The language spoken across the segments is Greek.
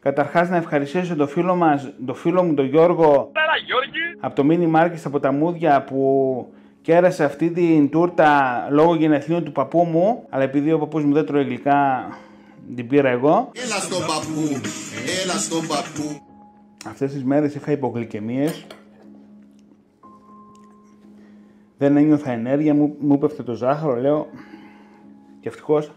Καταρχάς να ευχαριστήσω τον φίλο μου τον Γιώργο από το Mini Market από τα Μούδια που κέρασε αυτή την τούρτα λόγω γενεθλίων του παππού μου, αλλά επειδή ο παππούς μου δεν τρώει γλυκά την πήρα εγώ. Έλα στον παππού, έλα στον παππού. Αυτές τις μέρες είχα υπογλυκαιμίες, δεν ένιωθα ενέργεια, μου πέφτει το ζάχαρο, λέω και ευτυχώς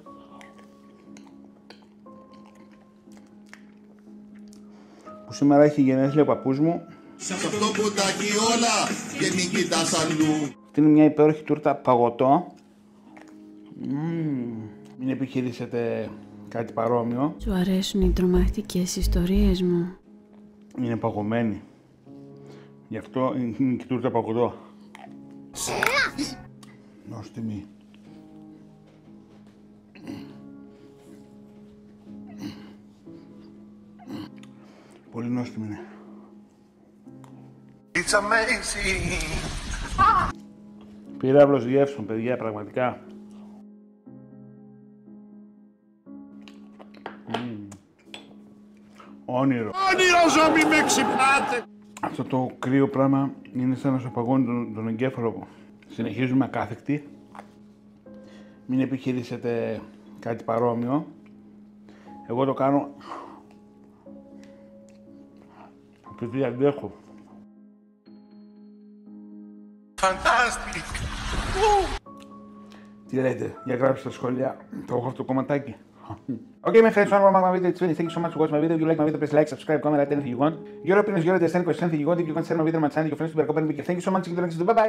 που σήμερα έχει γενέθλια ο παππούς μου. Σε αυτό που τα έχει όλα και μην κοιτάς αλλού. Αυτή είναι μια υπέροχη τούρτα παγωτό. Μην επιχειρήσετε κάτι παρόμοιο. Σου αρέσουν οι τρομακτικές ιστορίες μου? Είναι παγωμένη. Γι' αυτό είναι και τούρτα παγωτό. Νόστιμη. Πολύ νόστιμη είναι. It's amazing. Πύραυλος γεύσεων, παιδιά, πραγματικά. Όνειρο. Όνειρο ζώμη, με ξυπνάτε. Αυτό το κρύο πράγμα είναι σαν να σου παγώνει τον εγκέφαλο. Συνεχίζουμε ακάθεκτοι. Μην επιχειρήσετε κάτι παρόμοιο. Εγώ το κάνω επειδή αντέχω. Fantastic. Τι λέτε, για γράψτε στα σχόλια. Το έχω αυτό το κομματάκι. Okay, my friends, one more my video. It's finished. Thank you so much for watching my video. If you like my video, please like, subscribe, comment, write anything you want. Your opinion is your understanding, question, anything you want. If you want to share my video on my channel, your friends will be recommending me. Thank you so much. Bye bye.